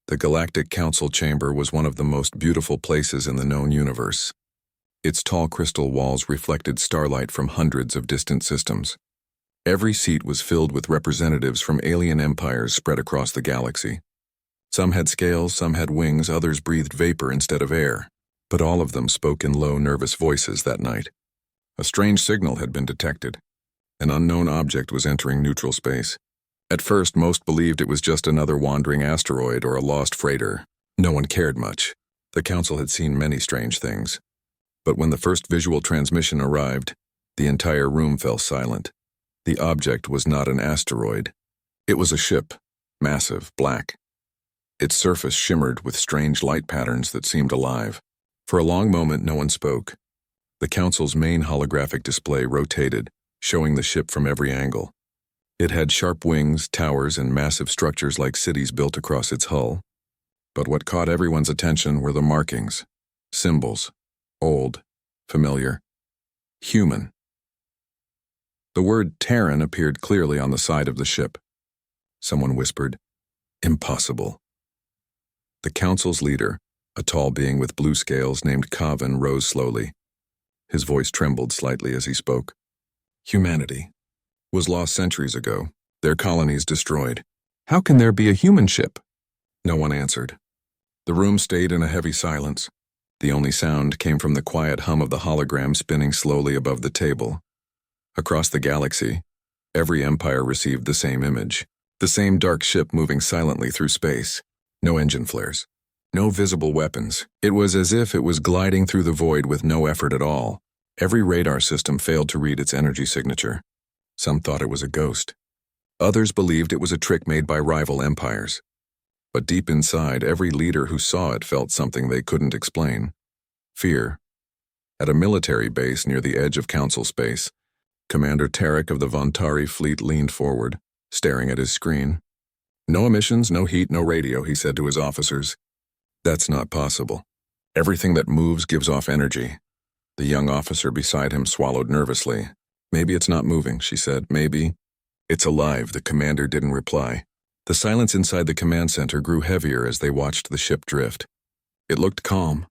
The Galactic Council chamber was one of the most beautiful places in the known universe. Its tall crystal walls reflected starlight from hundreds of distant systems. Every seat was filled with representatives from alien empires spread across the galaxy. Some had scales, some had wings, others breathed vapor instead of air, but all of them spoke in low, nervous voices that night. A strange signal had been detected. An unknown object was entering neutral space. At first, most believed it was just another wandering asteroid or a lost freighter. No one cared much. The Council had seen many strange things. But when the first visual transmission arrived, the entire room fell silent. The object was not an asteroid. It was a ship, massive, black. Its surface shimmered with strange light patterns that seemed alive. For a long moment, no one spoke. The Council's main holographic display rotated, showing the ship from every angle. It had sharp wings, towers, and massive structures like cities built across its hull. But what caught everyone's attention were the markings. Symbols. Old. Familiar. Human. The word Terran appeared clearly on the side of the ship. Someone whispered, "Impossible." The Council's leader, a tall being with blue scales named Kavan, rose slowly. His voice trembled slightly as he spoke. Humanity was lost centuries ago, their colonies destroyed. How can there be a human ship? No one answered. The room stayed in a heavy silence. The only sound came from the quiet hum of the hologram spinning slowly above the table. Across the galaxy, every empire received the same image. The same dark ship moving silently through space. No engine flares. No visible weapons. It was as if it was gliding through the void with no effort at all. Every radar system failed to read its energy signature. Some thought it was a ghost. Others believed it was a trick made by rival empires. But deep inside, every leader who saw it felt something they couldn't explain. Fear. At a military base near the edge of Council space, Commander Tarek of the Vontari fleet leaned forward, staring at his screen. "No emissions, no heat, no radio," he said to his officers. "That's not possible. Everything that moves gives off energy." The young officer beside him swallowed nervously. "Maybe it's not moving," she said. "Maybe it's alive." The commander didn't reply. The silence inside the command center grew heavier as they watched the ship drift. It looked calm,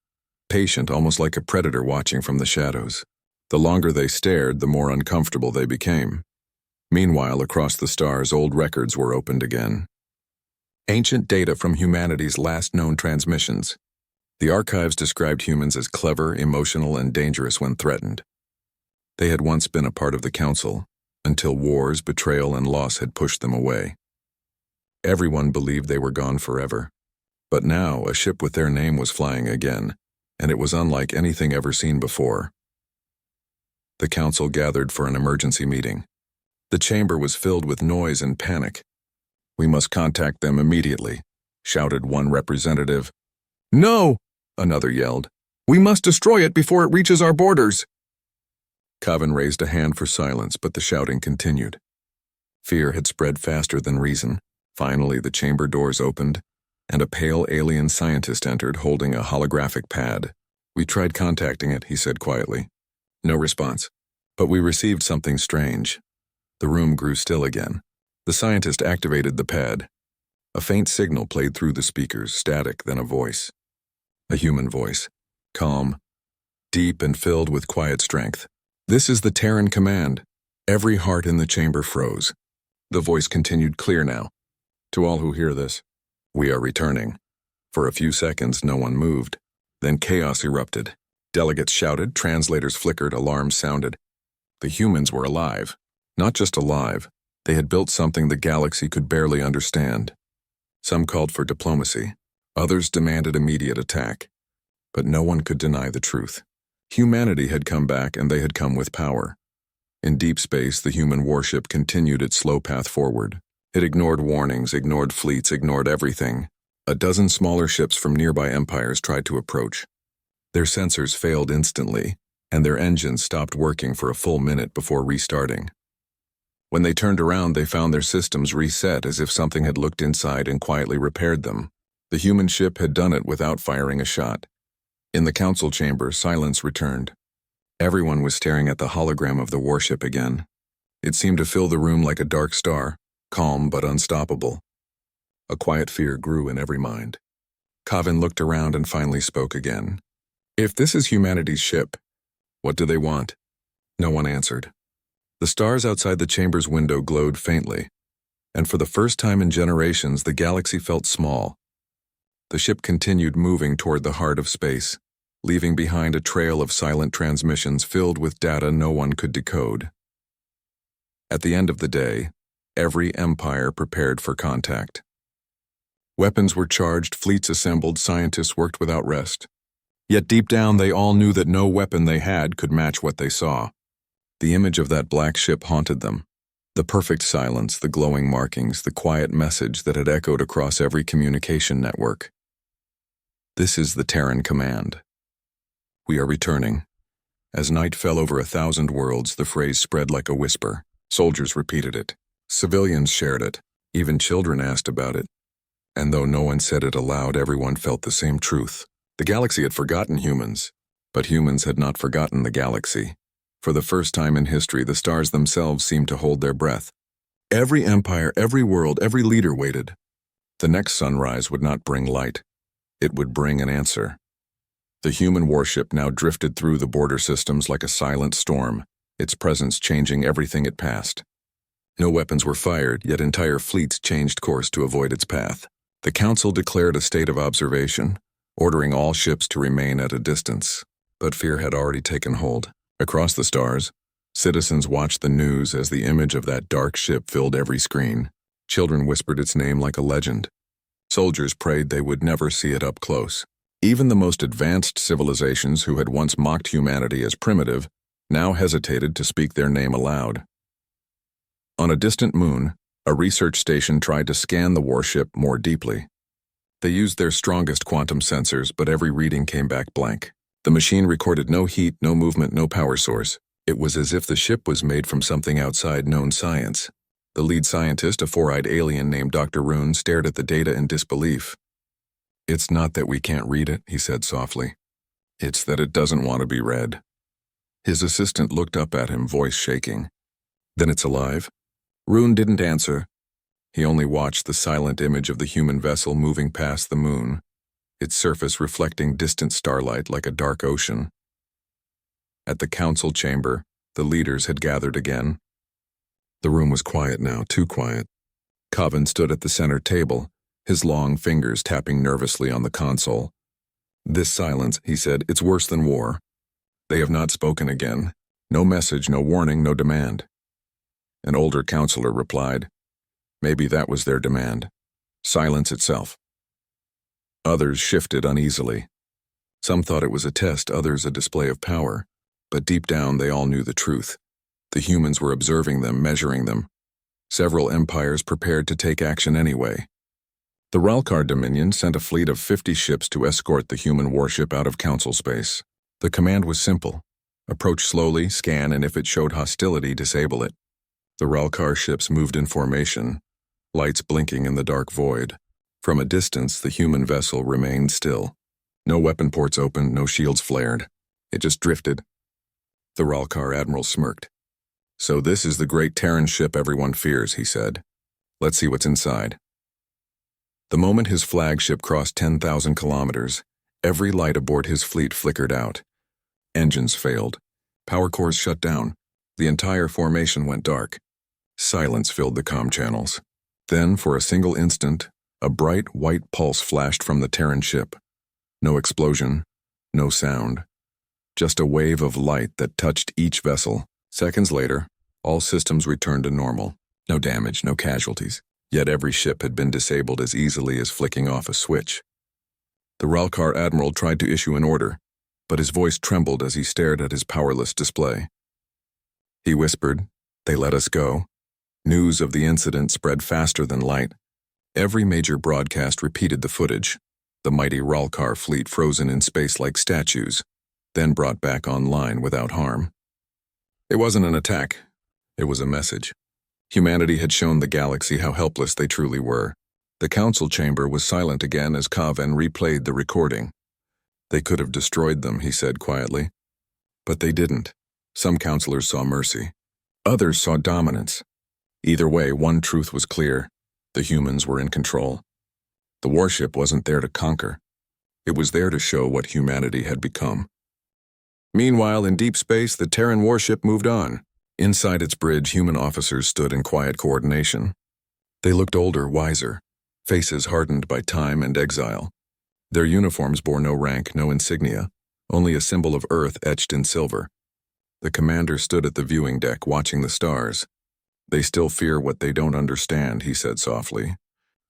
patient, almost like a predator watching from the shadows. The longer they stared, the more uncomfortable they became. Meanwhile, across the stars, old records were opened again. Ancient data from humanity's last known transmissions. The archives described humans as clever, emotional, and dangerous when threatened. They had once been a part of the Council, until wars, betrayal, and loss had pushed them away. Everyone believed they were gone forever. But now, a ship with their name was flying again, and it was unlike anything ever seen before. The Council gathered for an emergency meeting. The chamber was filled with noise and panic. "We must contact them immediately," shouted one representative. "No!" another yelled. "We must destroy it before it reaches our borders." Kavan raised a hand for silence, but the shouting continued. Fear had spread faster than reason. Finally, the chamber doors opened, and a pale alien scientist entered holding a holographic pad. "We tried contacting it," he said quietly. No response. "But we received something strange." The room grew still again. The scientist activated the pad. A faint signal played through the speakers, static, then a voice. A human voice. Calm, deep, and filled with quiet strength. "This is the Terran command." Every heart in the chamber froze. The voice continued, clear now. "To all who hear this, we are returning." For a few seconds, no one moved. Then chaos erupted. Delegates shouted, translators flickered, alarms sounded. The humans were alive. Not just alive, they had built something the galaxy could barely understand. Some called for diplomacy. Others demanded immediate attack. But no one could deny the truth. Humanity had come back, and they had come with power. In deep space, the human warship continued its slow path forward. It ignored warnings, ignored fleets, ignored everything. A dozen smaller ships from nearby empires tried to approach. Their sensors failed instantly, and their engines stopped working for a full minute before restarting. When they turned around, they found their systems reset as if something had looked inside and quietly repaired them. The human ship had done it without firing a shot. In the Council chamber, silence returned. Everyone was staring at the hologram of the warship again. It seemed to fill the room like a dark star, calm but unstoppable. A quiet fear grew in every mind. Kavin looked around and finally spoke again. If this is humanity's ship, what do they want? No one answered. The stars outside the chamber's window glowed faintly, and for the first time in generations, the galaxy felt small. The ship continued moving toward the heart of space, leaving behind a trail of silent transmissions filled with data no one could decode. At the end of the day, every empire prepared for contact. Weapons were charged, fleets assembled, scientists worked without rest. Yet deep down they all knew that no weapon they had could match what they saw. The image of that black ship haunted them. The perfect silence, the glowing markings, the quiet message that had echoed across every communication network. This is the Terran command. We are returning. As night fell over 1,000 worlds, the phrase spread like a whisper. Soldiers repeated it. Civilians shared it. Even children asked about it. And though no one said it aloud, everyone felt the same truth. The galaxy had forgotten humans, but humans had not forgotten the galaxy. For the first time in history, the stars themselves seemed to hold their breath. Every empire, every world, every leader waited. The next sunrise would not bring light. It would bring an answer. The human warship now drifted through the border systems like a silent storm, its presence changing everything it passed. No weapons were fired, yet entire fleets changed course to avoid its path. The Council declared a state of observation, ordering all ships to remain at a distance. But fear had already taken hold. Across the stars, citizens watched the news as the image of that dark ship filled every screen. Children whispered its name like a legend. Soldiers prayed they would never see it up close. Even the most advanced civilizations who had once mocked humanity as primitive now hesitated to speak their name aloud. On a distant moon, a research station tried to scan the warship more deeply. They used their strongest quantum sensors, but every reading came back blank. The machine recorded no heat, no movement, no power source. It was as if the ship was made from something outside known science. The lead scientist, a four-eyed alien named Dr. Rune, stared at the data in disbelief. It's not that we can't read it, he said softly. It's that it doesn't want to be read. His assistant looked up at him, voice shaking. Then it's alive? Rune didn't answer. He only watched the silent image of the human vessel moving past the moon, its surface reflecting distant starlight like a dark ocean. At the council chamber, the leaders had gathered again. The room was quiet now, too quiet. Kavin stood at the center table, his long fingers tapping nervously on the console. This silence, he said, it's worse than war. They have not spoken again. No message, no warning, no demand. An older counselor replied, maybe that was their demand. Silence itself. Others shifted uneasily. Some thought it was a test, others a display of power. But deep down they all knew the truth. The humans were observing them, measuring them. Several empires prepared to take action anyway. The Ralkar Dominion sent a fleet of 50 ships to escort the human warship out of council space. The command was simple. Approach slowly, scan, and if it showed hostility, disable it. The Ralkar ships moved in formation, lights blinking in the dark void. From a distance, the human vessel remained still. No weapon ports opened, no shields flared. It just drifted. The Ralkar admiral smirked. So this is the great Terran ship everyone fears, he said. Let's see what's inside. The moment his flagship crossed 10,000 kilometers, every light aboard his fleet flickered out. Engines failed. Power cores shut down. The entire formation went dark. Silence filled the comm channels. Then, for a single instant, a bright white pulse flashed from the Terran ship. No explosion, no sound. Just a wave of light that touched each vessel. Seconds later, all systems returned to normal. No damage, no casualties. Yet every ship had been disabled as easily as flicking off a switch. The Ralkar admiral tried to issue an order, but his voice trembled as he stared at his powerless display. He whispered, "They let us go." News of the incident spread faster than light. Every major broadcast repeated the footage. The mighty Ralkar fleet frozen in space like statues, then brought back online without harm. It wasn't an attack. It was a message. Humanity had shown the galaxy how helpless they truly were. The council chamber was silent again as Kavin replayed the recording. They could have destroyed them, he said quietly. But they didn't. Some counselors saw mercy. Others saw dominance. Either way, one truth was clear. The humans were in control. The warship wasn't there to conquer. It was there to show what humanity had become. Meanwhile, in deep space, the Terran warship moved on. Inside its bridge, human officers stood in quiet coordination. They looked older, wiser, faces hardened by time and exile. Their uniforms bore no rank, no insignia, only a symbol of Earth etched in silver. The commander stood at the viewing deck, watching the stars. "They still fear what they don't understand," he said softly.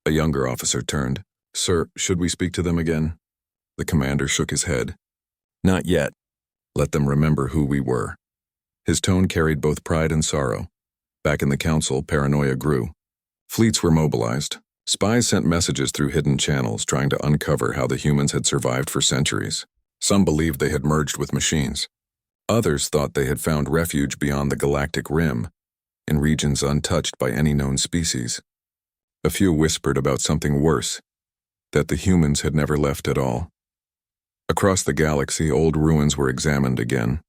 A younger officer turned. "Sir, should we speak to them again?" The commander shook his head. "Not yet. Let them remember who we were." His tone carried both pride and sorrow. Back in the council, paranoia grew. Fleets were mobilized. Spies sent messages through hidden channels, trying to uncover how the humans had survived for centuries. Some believed they had merged with machines. Others thought they had found refuge beyond the galactic rim, in regions untouched by any known species. A few whispered about something worse, that the humans had never left at all. Across the galaxy, old ruins were examined again.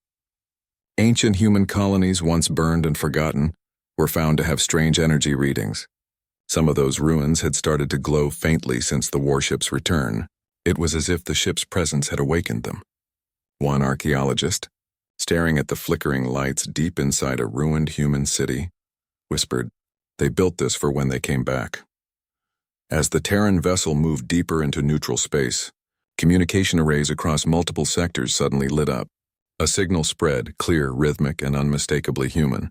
Ancient human colonies, once burned and forgotten, were found to have strange energy readings. Some of those ruins had started to glow faintly since the warship's return. It was as if the ship's presence had awakened them. One archaeologist, staring at the flickering lights deep inside a ruined human city, whispered, "They built this for when they came back." As the Terran vessel moved deeper into neutral space, communication arrays across multiple sectors suddenly lit up. A signal spread, clear, rhythmic, and unmistakably human.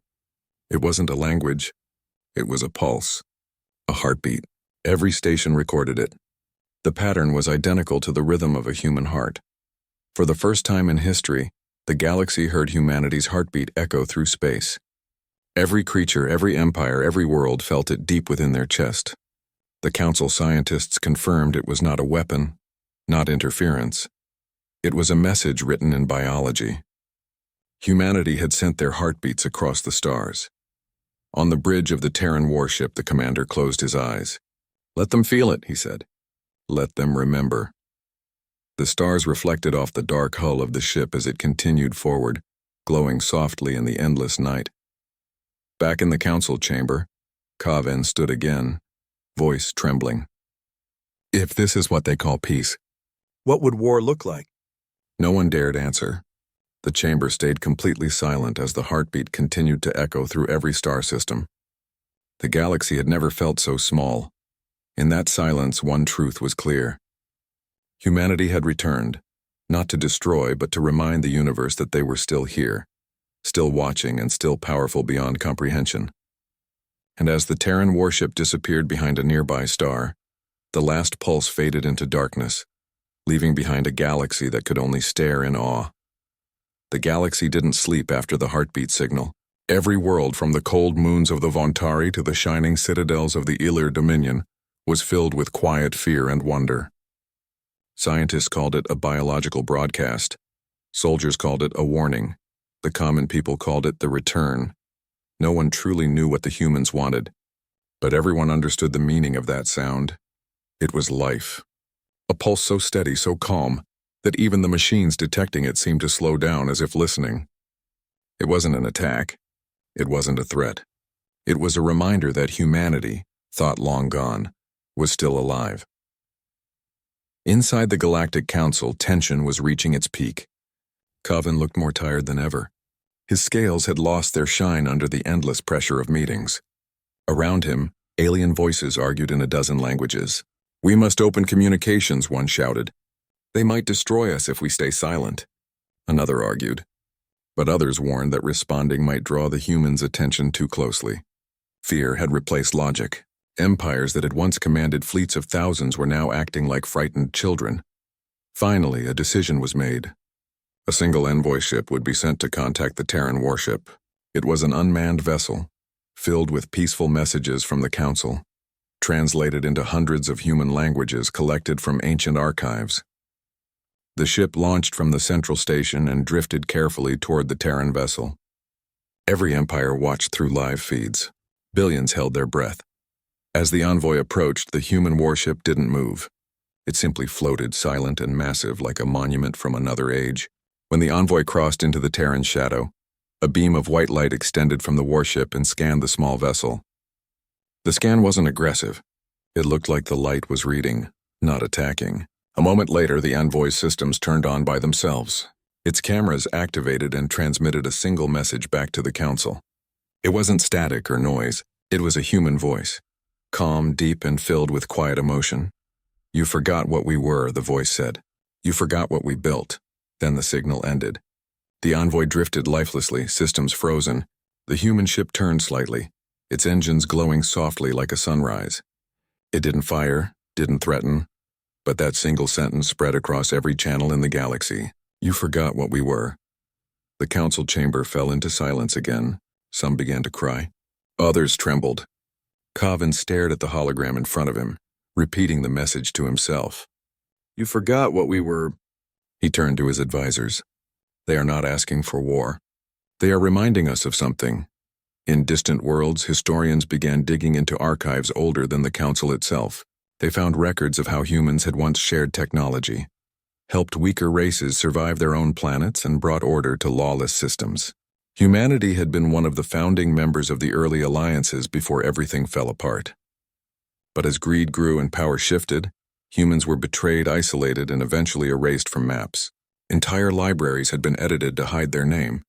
It wasn't a language, it was a pulse, a heartbeat. Every station recorded it. The pattern was identical to the rhythm of a human heart. For the first time in history, the galaxy heard humanity's heartbeat echo through space. Every creature, every empire, every world felt it deep within their chest. The council scientists confirmed it was not a weapon, not interference. It was a message written in biology. Humanity had sent their heartbeats across the stars. On the bridge of the Terran warship, the commander closed his eyes. "Let them feel it," he said. "Let them remember." The stars reflected off the dark hull of the ship as it continued forward, glowing softly in the endless night. Back in the council chamber, Kaven stood again, voice trembling. "If this is what they call peace, what would war look like?" No one dared answer. The chamber stayed completely silent as the heartbeat continued to echo through every star system. The galaxy had never felt so small. In that silence, one truth was clear. Humanity had returned, not to destroy, but to remind the universe that they were still here, still watching and still powerful beyond comprehension. And as the Terran warship disappeared behind a nearby star, the last pulse faded into darkness, leaving behind a galaxy that could only stare in awe. The galaxy didn't sleep after the heartbeat signal. Every world, from the cold moons of the Vontari to the shining citadels of the Ilir Dominion, was filled with quiet fear and wonder. Scientists called it a biological broadcast. Soldiers called it a warning. The common people called it the return. No one truly knew what the humans wanted, but everyone understood the meaning of that sound. It was life. A pulse so steady, so calm, that even the machines detecting it seemed to slow down as if listening. It wasn't an attack. It wasn't a threat. It was a reminder that humanity, thought long gone, was still alive. Inside the Galactic Council, tension was reaching its peak. Kaven looked more tired than ever. His scales had lost their shine under the endless pressure of meetings. Around him, alien voices argued in a dozen languages. "We must open communications," one shouted. "They might destroy us if we stay silent," another argued. But others warned that responding might draw the humans' attention too closely. Fear had replaced logic. Empires that had once commanded fleets of thousands were now acting like frightened children. Finally, a decision was made. A single envoy ship would be sent to contact the Terran warship. It was an unmanned vessel, filled with peaceful messages from the Council, translated into hundreds of human languages collected from ancient archives. The ship launched from the central station and drifted carefully toward the Terran vessel. Every empire watched through live feeds. Billions held their breath. As the envoy approached, the human warship didn't move. It simply floated, silent and massive, like a monument from another age. When the envoy crossed into the Terran shadow, a beam of white light extended from the warship and scanned the small vessel. The scan wasn't aggressive. It looked like the light was reading, not attacking. A moment later, the envoy's systems turned on by themselves. Its cameras activated and transmitted a single message back to the council. It wasn't static or noise. It was a human voice. Calm, deep, and filled with quiet emotion. "You forgot what we were," the voice said. "You forgot what we built." Then the signal ended. The envoy drifted lifelessly, systems frozen. The human ship turned slightly, its engines glowing softly like a sunrise. It didn't fire, didn't threaten, but that single sentence spread across every channel in the galaxy. "You forgot what we were." The council chamber fell into silence again. Some began to cry. Others trembled. Kavin stared at the hologram in front of him, repeating the message to himself. "You forgot what we were." He turned to his advisors. "They are not asking for war. They are reminding us of something." In distant worlds, historians began digging into archives older than the council itself. They found records of how humans had once shared technology, helped weaker races survive their own planets, and brought order to lawless systems. Humanity had been one of the founding members of the early alliances before everything fell apart. But as greed grew and power shifted, humans were betrayed, isolated, and eventually erased from maps. Entire libraries had been edited to hide their name,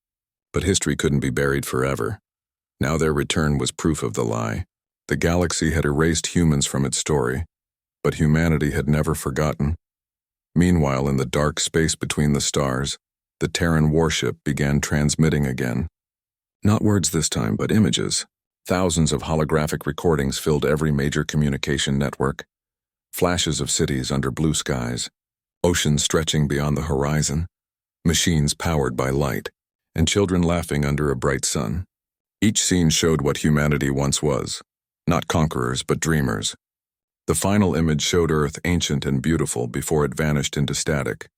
but history couldn't be buried forever. Now their return was proof of the lie. The galaxy had erased humans from its story, but humanity had never forgotten. Meanwhile, in the dark space between the stars, the Terran warship began transmitting again. Not words this time, but images. Thousands of holographic recordings filled every major communication network. Flashes of cities under blue skies, oceans stretching beyond the horizon, machines powered by light, and children laughing under a bright sun. Each scene showed what humanity once was, not conquerors but dreamers. The final image showed Earth ancient and beautiful before it vanished into static.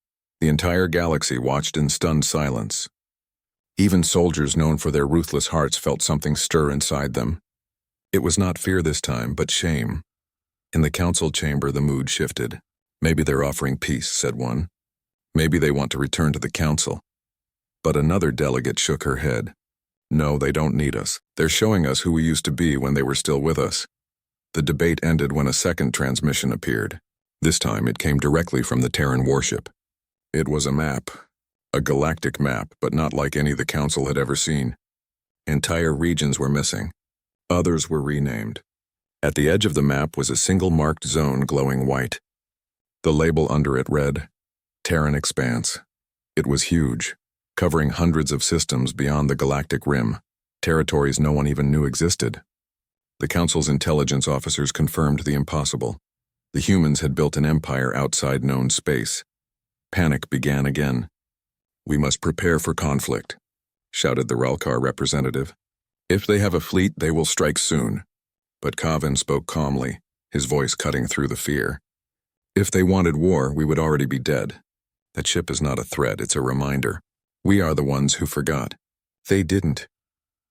The entire galaxy watched in stunned silence. Even soldiers known for their ruthless hearts felt something stir inside them. It was not fear this time, but shame. In the council chamber, the mood shifted. "Maybe they're offering peace," said one. "Maybe they want to return to the council." But another delegate shook her head. "No, they don't need us. They're showing us who we used to be when they were still with us." The debate ended when a second transmission appeared. This time it came directly from the Terran warship. It was a map. A galactic map, but not like any the council had ever seen. Entire regions were missing. Others were renamed. At the edge of the map was a single marked zone glowing white. The label under it read, Terran Expanse. It was huge, covering hundreds of systems beyond the galactic rim, territories no one even knew existed. The Council's intelligence officers confirmed the impossible. The humans had built an empire outside known space. Panic began again. "We must prepare for conflict," shouted the Ralkar representative. "If they have a fleet, they will strike soon." But Kavin spoke calmly, his voice cutting through the fear. "If they wanted war, we would already be dead. That ship is not a threat, it's a reminder. We are the ones who forgot. They didn't."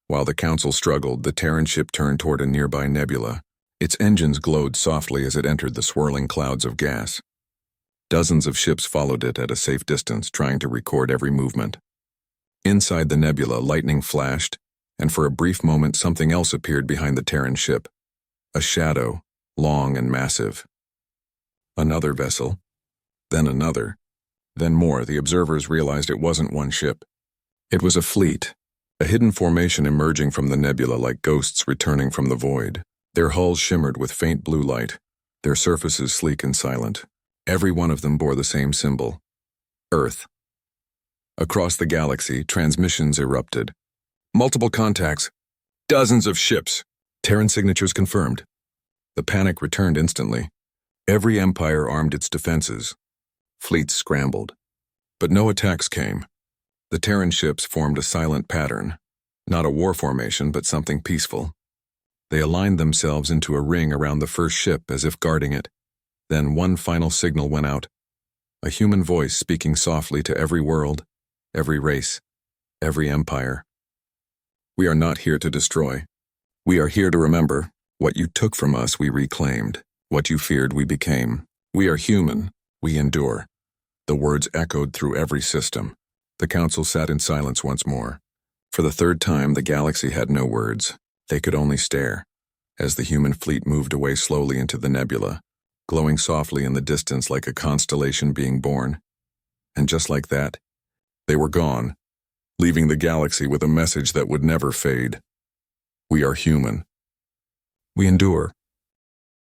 While the Council struggled, the Terran ship turned toward a nearby nebula. Its engines glowed softly as it entered the swirling clouds of gas. Dozens of ships followed it at a safe distance, trying to record every movement. Inside the nebula, lightning flashed, and for a brief moment something else appeared behind the Terran ship. A shadow, long and massive. Another vessel. Then another. Then more. The observers realized it wasn't one ship. It was a fleet, a hidden formation emerging from the nebula like ghosts returning from the void. Their hulls shimmered with faint blue light, their surfaces sleek and silent. Every one of them bore the same symbol, Earth. Across the galaxy, transmissions erupted. Multiple contacts. Dozens of ships. Terran signatures confirmed. The panic returned instantly. Every empire armed its defenses. Fleets scrambled. But no attacks came. The Terran ships formed a silent pattern. Not a war formation, but something peaceful. They aligned themselves into a ring around the first ship as if guarding it. Then one final signal went out. A human voice speaking softly to every world, every race, every empire. "We are not here to destroy. We are here to remember. What you took from us, we reclaimed. What you feared, we became. We are human. We endure." The words echoed through every system. The Council sat in silence once more. For the third time, the galaxy had no words. They could only stare. As the human fleet moved away slowly into the nebula, glowing softly in the distance like a constellation being born. And just like that, they were gone, leaving the galaxy with a message that would never fade. We are human. We endure.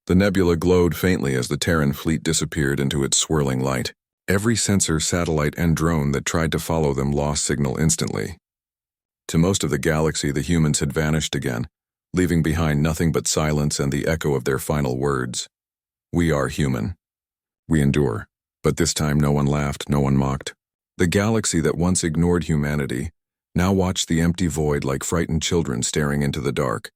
The nebula glowed faintly as the Terran fleet disappeared into its swirling light. Every sensor, satellite, and drone that tried to follow them lost signal instantly. To most of the galaxy, the humans had vanished again, leaving behind nothing but silence and the echo of their final words. We are human. We endure. But this time no one laughed, no one mocked. The galaxy that once ignored humanity now watched the empty void like frightened children staring into the dark.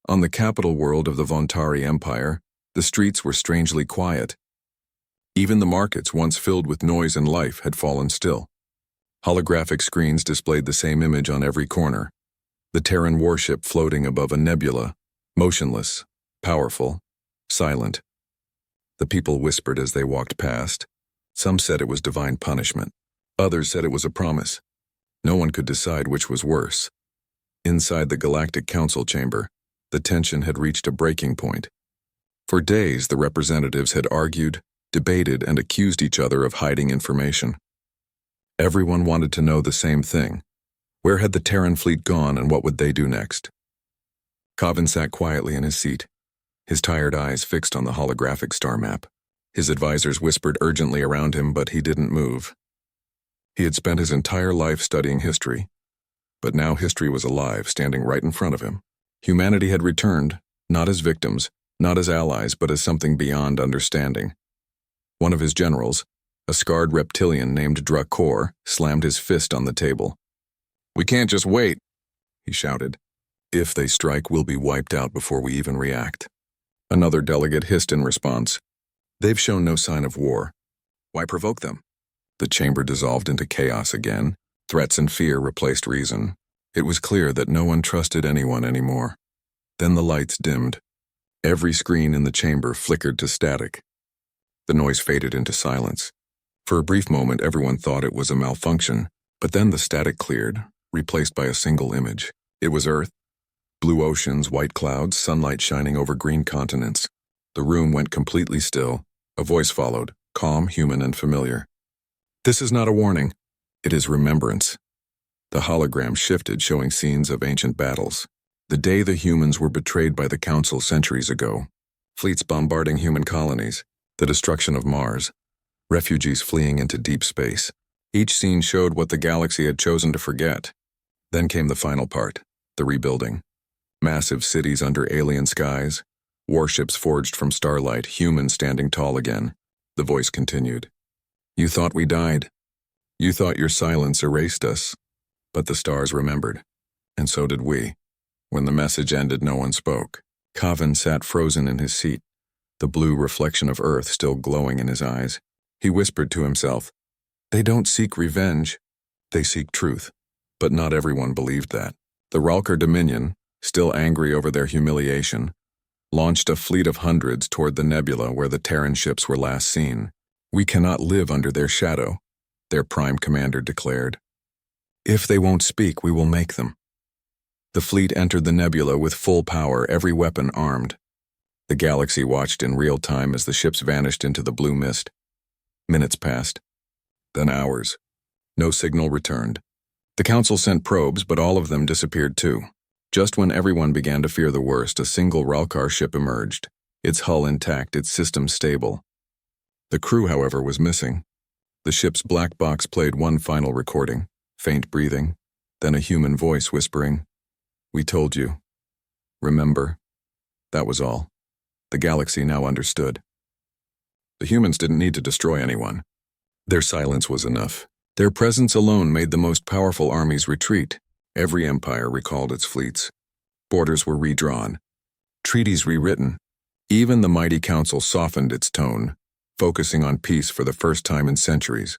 On the capital world of the Vontari Empire, the streets were strangely quiet. Even the markets, once filled with noise and life, had fallen still. Holographic screens displayed the same image on every corner. The Terran warship floating above a nebula, motionless, powerful, silent. The people whispered as they walked past. Some said it was divine punishment. Others said it was a promise. No one could decide which was worse. Inside the Galactic Council chamber, the tension had reached a breaking point. For days, the representatives had argued, debated, and accused each other of hiding information. Everyone wanted to know the same thing. Where had the Terran fleet gone and what would they do next? Kavin sat quietly in his seat, his tired eyes fixed on the holographic star map. His advisors whispered urgently around him, but he didn't move. He had spent his entire life studying history, but now history was alive, standing right in front of him. Humanity had returned, not as victims, not as allies, but as something beyond understanding. One of his generals, a scarred reptilian named Drakor, slammed his fist on the table. "We can't just wait," he shouted. "If they strike, we'll be wiped out before we even react." Another delegate hissed in response. "They've shown no sign of war. Why provoke them?" The chamber dissolved into chaos again. Threats and fear replaced reason. It was clear that no one trusted anyone anymore. Then the lights dimmed. Every screen in the chamber flickered to static. The noise faded into silence. For a brief moment, everyone thought it was a malfunction, but then the static cleared, replaced by a single image. It was Earth. Blue oceans, white clouds, sunlight shining over green continents. The room went completely still. A voice followed, calm, human, and familiar. "This is not a warning. It is remembrance." The hologram shifted, showing scenes of ancient battles. The day the humans were betrayed by the Council centuries ago. Fleets bombarding human colonies. The destruction of Mars. Refugees fleeing into deep space. Each scene showed what the galaxy had chosen to forget. Then came the final part, the rebuilding. Massive cities under alien skies. Warships forged from starlight, humans standing tall again. The voice continued. "You thought we died. You thought your silence erased us. But the stars remembered. And so did we." When the message ended, no one spoke. Kavin sat frozen in his seat, the blue reflection of Earth still glowing in his eyes. He whispered to himself, "They don't seek revenge. They seek truth." But not everyone believed that. The Ralkar Dominion, still angry over their humiliation, launched a fleet of hundreds toward the nebula where the Terran ships were last seen. "We cannot live under their shadow," their prime commander declared. "If they won't speak, we will make them." The fleet entered the nebula with full power, every weapon armed. The galaxy watched in real time as the ships vanished into the blue mist. Minutes passed. Then hours. No signal returned. The Council sent probes, but all of them disappeared too. Just when everyone began to fear the worst, a single Ralkar ship emerged, its hull intact, its systems stable. The crew, however, was missing. The ship's black box played one final recording, faint breathing, then a human voice whispering, "We told you. Remember." That was all. The galaxy now understood. The humans didn't need to destroy anyone. Their silence was enough. Their presence alone made the most powerful armies retreat. Every empire recalled its fleets. Borders were redrawn. Treaties rewritten. Even the mighty council softened its tone, focusing on peace for the first time in centuries.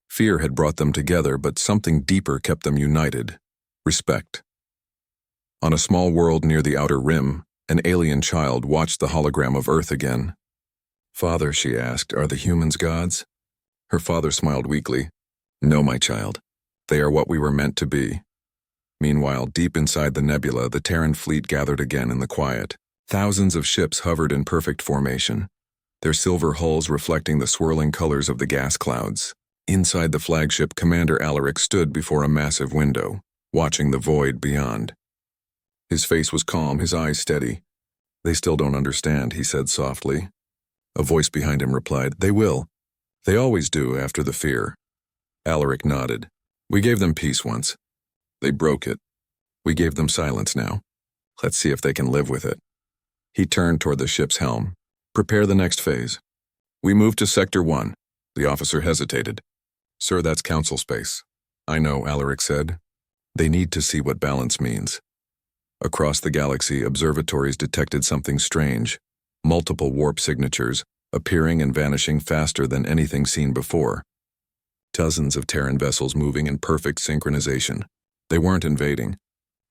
Fear had brought them together, but something deeper kept them united. Respect. On a small world near the outer rim, an alien child watched the hologram of Earth again. "Father," she asked, "are the humans gods?" Her father smiled weakly. "No, my child. They are what we were meant to be." Meanwhile, deep inside the nebula, the Terran fleet gathered again in the quiet. Thousands of ships hovered in perfect formation, their silver hulls reflecting the swirling colors of the gas clouds. Inside the flagship, Commander Alaric stood before a massive window, watching the void beyond. His face was calm, his eyes steady. "They still don't understand," he said softly. A voice behind him replied, "They will. They always do after the fear." Alaric nodded. "We gave them peace once. They broke it. We gave them silence now. Let's see if they can live with it." He turned toward the ship's helm. "Prepare the next phase." "We move to Sector 1. The officer hesitated. "Sir, that's council space." "I know," Alaric said. "They need to see what balance means." Across the galaxy, observatories detected something strange. Multiple warp signatures, appearing and vanishing faster than anything seen before. Dozens of Terran vessels moving in perfect synchronization. They weren't invading.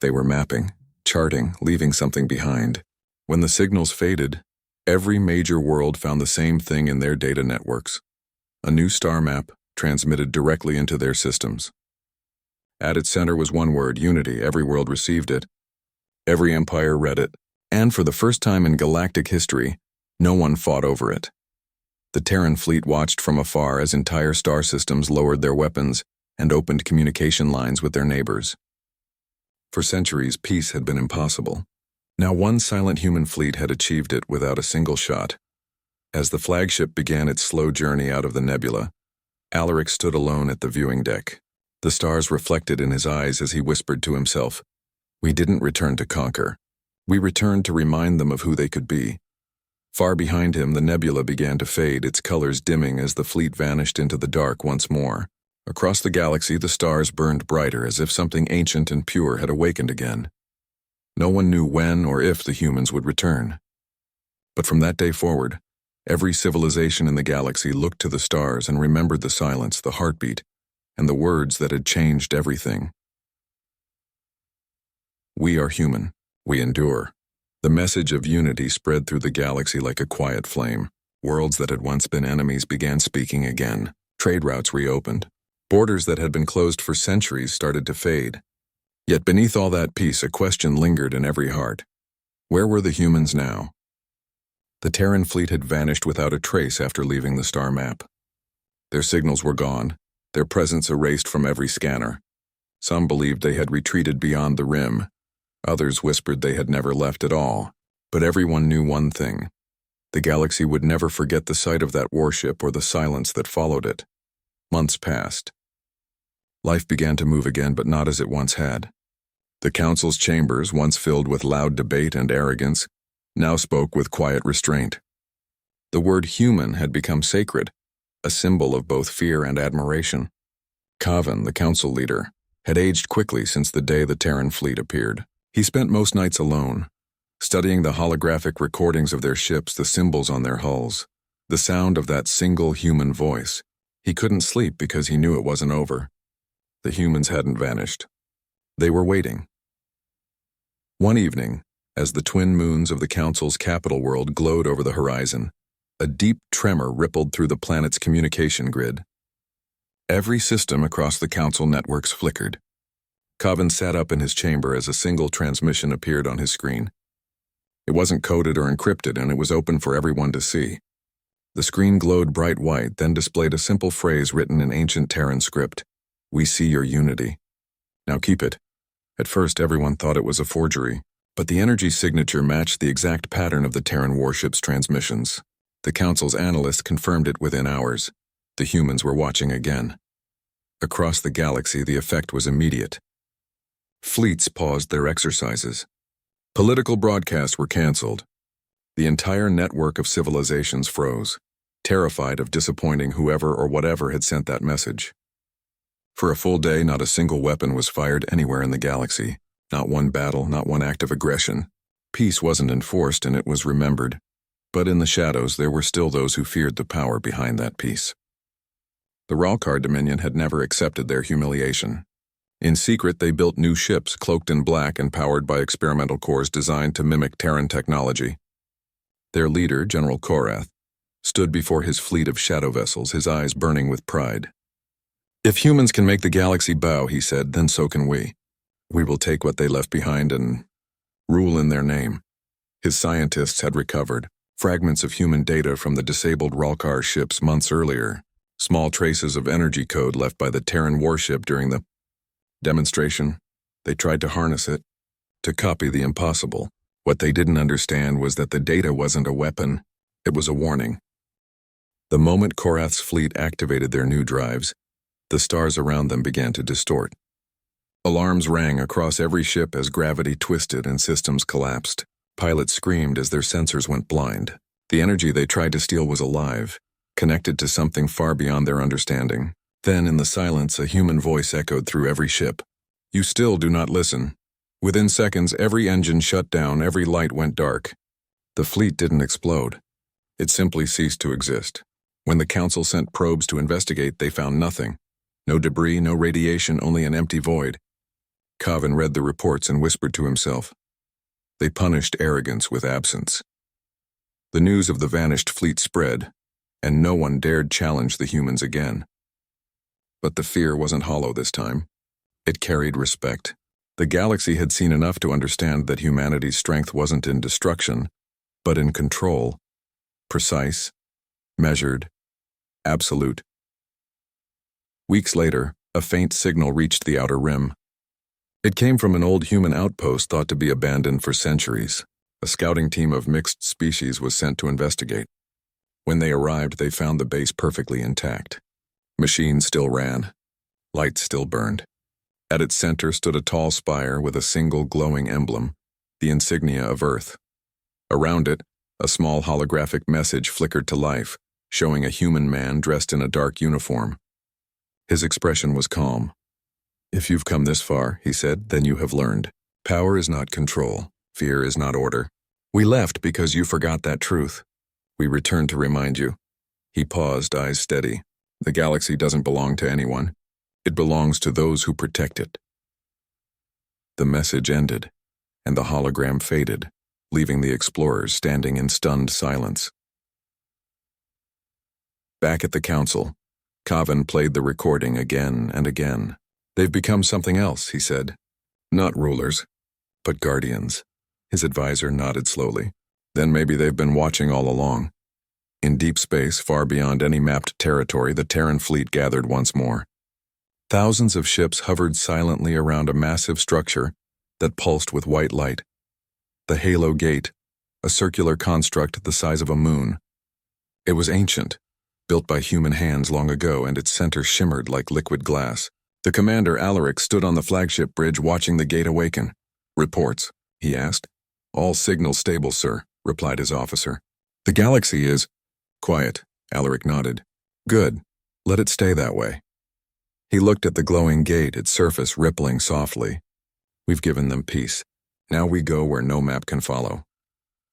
They were mapping, charting, leaving something behind. When the signals faded, every major world found the same thing in their data networks. A new star map transmitted directly into their systems. At its center was one word: unity. Every world received it. Every empire read it. And for the first time in galactic history, no one fought over it. The Terran fleet watched from afar as entire star systems lowered their weapons and opened communication lines with their neighbors. For centuries, peace had been impossible. Now one silent human fleet had achieved it without a single shot. As the flagship began its slow journey out of the nebula, Alaric stood alone at the viewing deck. The stars reflected in his eyes as he whispered to himself, "We didn't return to conquer. We returned to remind them of who they could be." Far behind him, the nebula began to fade, its colors dimming as the fleet vanished into the dark once more. Across the galaxy, the stars burned brighter, as if something ancient and pure had awakened again. No one knew when or if the humans would return. But from that day forward, every civilization in the galaxy looked to the stars and remembered the silence, the heartbeat, and the words that had changed everything. "We are human. We endure." The message of unity spread through the galaxy like a quiet flame. Worlds that had once been enemies began speaking again. Trade routes reopened. Borders that had been closed for centuries started to fade. Yet beneath all that peace, a question lingered in every heart. Where were the humans now? The Terran fleet had vanished without a trace after leaving the star map. Their signals were gone, their presence erased from every scanner. Some believed they had retreated beyond the rim. Others whispered they had never left at all. But everyone knew one thing. The galaxy would never forget the sight of that warship or the silence that followed it. Months passed. Life began to move again, but not as it once had. The council's chambers, once filled with loud debate and arrogance, now spoke with quiet restraint. The word human had become sacred, a symbol of both fear and admiration. Kavan, the council leader, had aged quickly since the day the Terran fleet appeared. He spent most nights alone, studying the holographic recordings of their ships, the symbols on their hulls, the sound of that single human voice. He couldn't sleep because he knew it wasn't over. The humans hadn't vanished. They were waiting. One evening, as the twin moons of the Council's capital world glowed over the horizon, a deep tremor rippled through the planet's communication grid. Every system across the Council networks flickered. Kavan sat up in his chamber as a single transmission appeared on his screen. It wasn't coded or encrypted, and it was open for everyone to see. The screen glowed bright white, then displayed a simple phrase written in ancient Terran script: "We see your unity. Now keep it." At first, everyone thought it was a forgery, but the energy signature matched the exact pattern of the Terran warship's transmissions. The Council's analysts confirmed it within hours. The humans were watching again. Across the galaxy, the effect was immediate. Fleets paused their exercises. Political broadcasts were canceled. The entire network of civilizations froze, terrified of disappointing whoever or whatever had sent that message. For a full day, not a single weapon was fired anywhere in the galaxy. Not one battle, not one act of aggression. Peace wasn't enforced, and it was remembered. But in the shadows, there were still those who feared the power behind that peace. The Ralkar Dominion had never accepted their humiliation. In secret, they built new ships cloaked in black and powered by experimental cores designed to mimic Terran technology. Their leader, General Korath, stood before his fleet of shadow vessels, his eyes burning with pride. "If humans can make the galaxy bow," he said, "then so can we. We will take what they left behind and rule in their name." His scientists had recovered fragments of human data from the disabled Ralkar ships months earlier, small traces of energy code left by the Terran warship during the demonstration. They tried to harness it, to copy the impossible. What they didn't understand was that the data wasn't a weapon, it was a warning. The moment Korath's fleet activated their new drives, the stars around them began to distort. Alarms rang across every ship as gravity twisted and systems collapsed. Pilots screamed as their sensors went blind. The energy they tried to steal was alive, connected to something far beyond their understanding. Then, in the silence, a human voice echoed through every ship. "You still do not listen." Within seconds, every engine shut down, every light went dark. The fleet didn't explode. It simply ceased to exist. When the Council sent probes to investigate, they found nothing. No debris, no radiation, only an empty void. Kavin read the reports and whispered to himself. They punished arrogance with absence. The news of the vanished fleet spread, and no one dared challenge the humans again. But the fear wasn't hollow this time. It carried respect. The galaxy had seen enough to understand that humanity's strength wasn't in destruction, but in control. Precise, measured, absolute. Weeks later, a faint signal reached the outer rim. It came from an old human outpost thought to be abandoned for centuries. A scouting team of mixed species was sent to investigate. When they arrived, they found the base perfectly intact. Machines still ran. Lights still burned. At its center stood a tall spire with a single glowing emblem, the insignia of Earth. Around it, a small holographic message flickered to life, showing a human man dressed in a dark uniform. His expression was calm. "If you've come this far," he said, "then you have learned. Power is not control. Fear is not order. We left because you forgot that truth. We returned to remind you." He paused, eyes steady. "The galaxy doesn't belong to anyone. It belongs to those who protect it." The message ended, and the hologram faded, leaving the explorers standing in stunned silence. Back at the Council, Kavin played the recording again and again. "They've become something else," he said. "Not rulers, but guardians." His advisor nodded slowly. "Then maybe they've been watching all along." In deep space, far beyond any mapped territory, the Terran fleet gathered once more. Thousands of ships hovered silently around a massive structure that pulsed with white light. The Halo Gate, a circular construct the size of a moon. It was ancient, built by human hands long ago, and its center shimmered like liquid glass. The commander, Alaric, stood on the flagship bridge watching the gate awaken. "Reports?" he asked. "All signals stable, sir," replied his officer. "The galaxy is—" "Quiet," Alaric nodded. "Good. Let it stay that way." He looked at the glowing gate, its surface rippling softly. "We've given them peace. Now we go where no map can follow."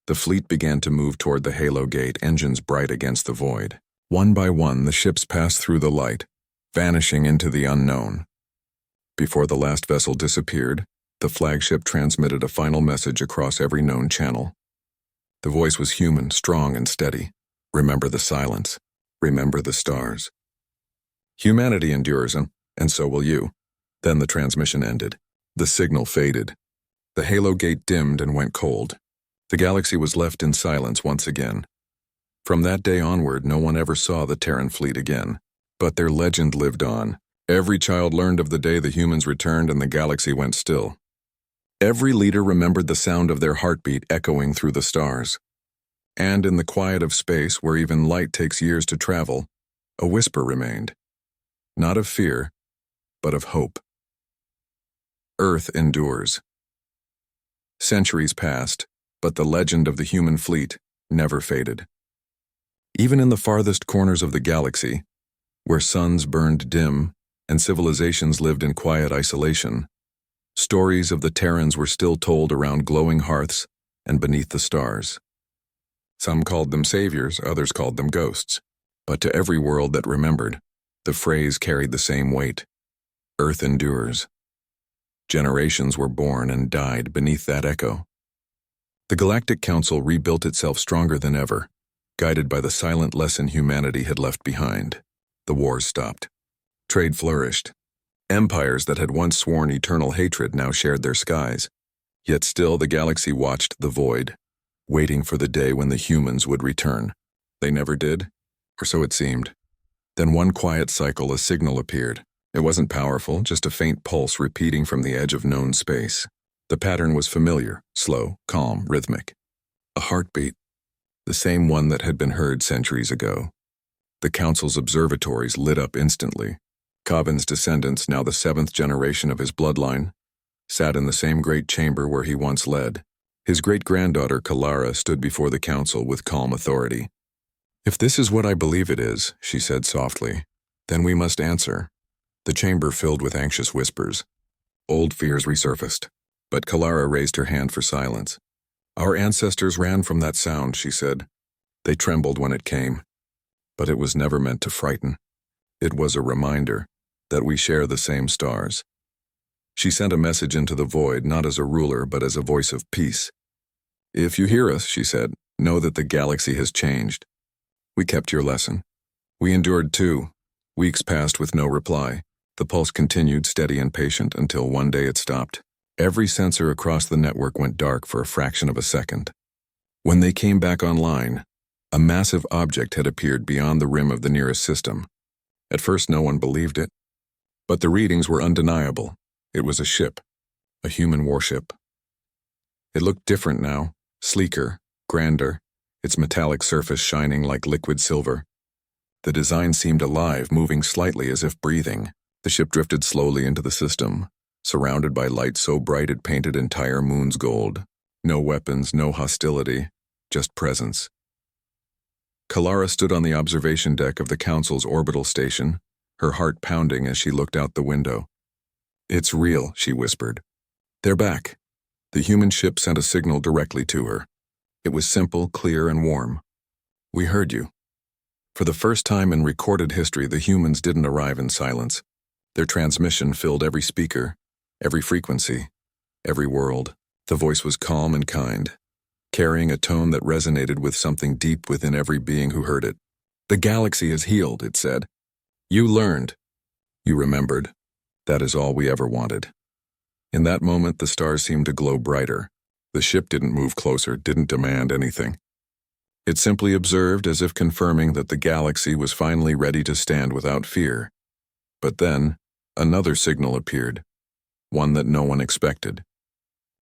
The fleet began to move toward the Halo Gate, engines bright against the void. One by one, the ships passed through the light, vanishing into the unknown. Before the last vessel disappeared, the flagship transmitted a final message across every known channel. The voice was human, strong and steady. "Remember the silence. Remember the stars. Humanity endures, and so will you." Then the transmission ended. The signal faded. The Halo Gate dimmed and went cold. The galaxy was left in silence once again. From that day onward, no one ever saw the Terran fleet again. But their legend lived on. Every child learned of the day the humans returned and the galaxy went still. Every leader remembered the sound of their heartbeat echoing through the stars. And in the quiet of space, where even light takes years to travel, a whisper remained. Not of fear, but of hope. Earth endures. Centuries passed, but the legend of the human fleet never faded. Even in the farthest corners of the galaxy, where suns burned dim and civilizations lived in quiet isolation, stories of the Terrans were still told around glowing hearths and beneath the stars. Some called them saviors, others called them ghosts. But to every world that remembered, the phrase carried the same weight. Earth endures. Generations were born and died beneath that echo. The Galactic Council rebuilt itself stronger than ever, guided by the silent lesson humanity had left behind. The wars stopped. Trade flourished. Empires that had once sworn eternal hatred now shared their skies. Yet still the galaxy watched the void, waiting for the day when the humans would return. They never did, or so it seemed. Then one quiet cycle, a signal appeared. It wasn't powerful, just a faint pulse repeating from the edge of known space. The pattern was familiar, slow, calm, rhythmic. A heartbeat, the same one that had been heard centuries ago. The council's observatories lit up instantly. Cobbin's descendants, now the 7th generation of his bloodline, sat in the same great chamber where he once led. His great-granddaughter, Kalara, stood before the council with calm authority. "If this is what I believe it is," she said softly, "then we must answer." The chamber filled with anxious whispers. Old fears resurfaced, but Kalara raised her hand for silence. "Our ancestors ran from that sound," she said. "They trembled when it came. But it was never meant to frighten. It was a reminder that we share the same stars." She sent a message into the void, not as a ruler, but as a voice of peace. "If you hear us," she said, "know that the galaxy has changed. We kept your lesson. We endured too." Weeks passed with no reply. The pulse continued, steady and patient, until one day it stopped. Every sensor across the network went dark for a fraction of a second. When they came back online, a massive object had appeared beyond the rim of the nearest system. At first no one believed it, but the readings were undeniable. It was a ship, a human warship. It looked different now, sleeker, grander, its metallic surface shining like liquid silver. The design seemed alive, moving slightly as if breathing. The ship drifted slowly into the system, surrounded by light so bright it painted entire moons gold. No weapons, no hostility, just presence. Kalara stood on the observation deck of the Council's orbital station, her heart pounding as she looked out the window. "It's real," she whispered. "They're back." The human ship sent a signal directly to her. It was simple, clear, and warm. "We heard you." For the first time in recorded history, the humans didn't arrive in silence. Their transmission filled every speaker, every frequency, every world. The voice was calm and kind, carrying a tone that resonated with something deep within every being who heard it. "The galaxy is healed," it said. "You learned. You remembered. That is all we ever wanted." In that moment, the stars seemed to glow brighter. The ship didn't move closer, didn't demand anything. It simply observed, as if confirming that the galaxy was finally ready to stand without fear. But then, another signal appeared, one that no one expected.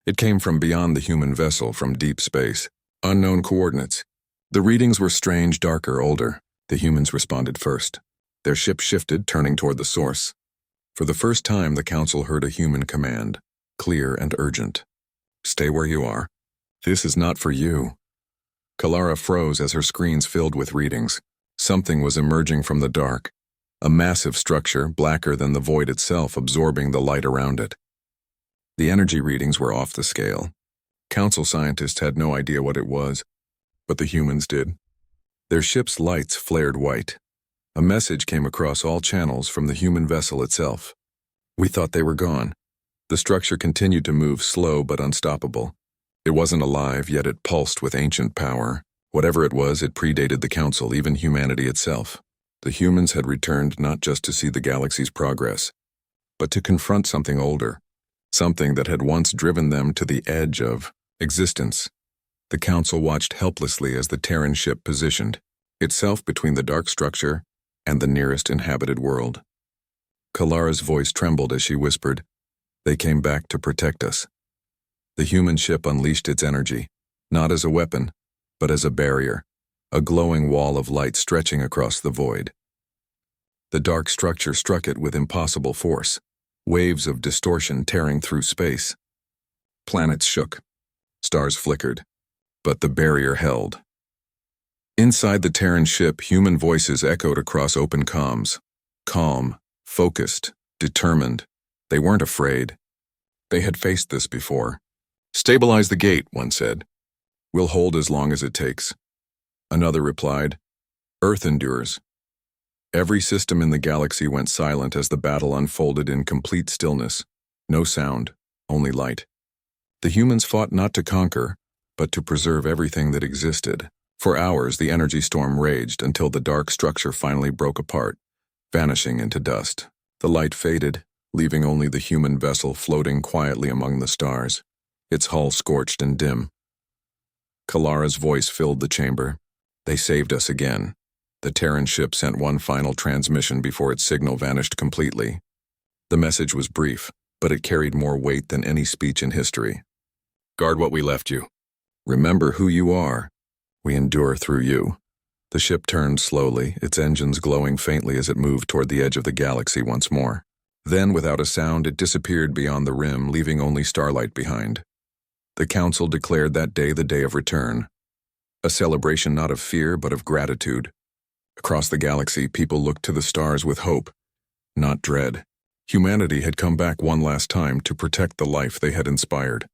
It came from beyond the human vessel, from deep space. Unknown coordinates. The readings were strange, darker, older. The humans responded first. Their ship shifted, turning toward the source. For the first time, the Council heard a human command, clear and urgent. "Stay where you are. This is not for you." Kalara froze as her screens filled with readings. Something was emerging from the dark. A massive structure, blacker than the void itself, absorbing the light around it. The energy readings were off the scale. Council scientists had no idea what it was, but the humans did. Their ship's lights flared white. A message came across all channels from the human vessel itself. "We thought they were gone." The structure continued to move, slow but unstoppable. It wasn't alive, yet it pulsed with ancient power. Whatever it was, it predated the Council, even humanity itself. The humans had returned not just to see the galaxy's progress, but to confront something older, something that had once driven them to the edge of existence. The Council watched helplessly as the Terran ship positioned, itself between the dark structure and the nearest inhabited world. Kalara's voice trembled as she whispered, "They came back to protect us." The human ship unleashed its energy, not as a weapon, but as a barrier, a glowing wall of light stretching across the void. The dark structure struck it with impossible force, waves of distortion tearing through space. Planets shook, stars flickered, but the barrier held. Inside the Terran ship, human voices echoed across open comms. Calm, focused, determined. They weren't afraid. They had faced this before. "Stabilize the gate," one said. "We'll hold as long as it takes." Another replied, "Earth endures." Every system in the galaxy went silent as the battle unfolded in complete stillness. No sound, only light. The humans fought not to conquer, but to preserve everything that existed. For hours, the energy storm raged until the dark structure finally broke apart, vanishing into dust. The light faded, leaving only the human vessel floating quietly among the stars, its hull scorched and dim. Kalara's voice filled the chamber. They saved us again. The Terran ship sent one final transmission before its signal vanished completely. The message was brief, but it carried more weight than any speech in history. Guard what we left you. Remember who you are. We endure through you. The ship turned slowly, its engines glowing faintly as it moved toward the edge of the galaxy once more. Then, without a sound, it disappeared beyond the rim, leaving only starlight behind. The Council declared that day the day of return. A celebration not of fear, but of gratitude. Across the galaxy, people looked to the stars with hope, not dread. Humanity had come back one last time to protect the life they had inspired.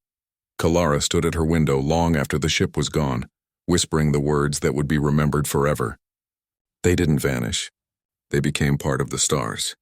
Kalara stood at her window long after the ship was gone, whispering the words that would be remembered forever. They didn't vanish. They became part of the stars.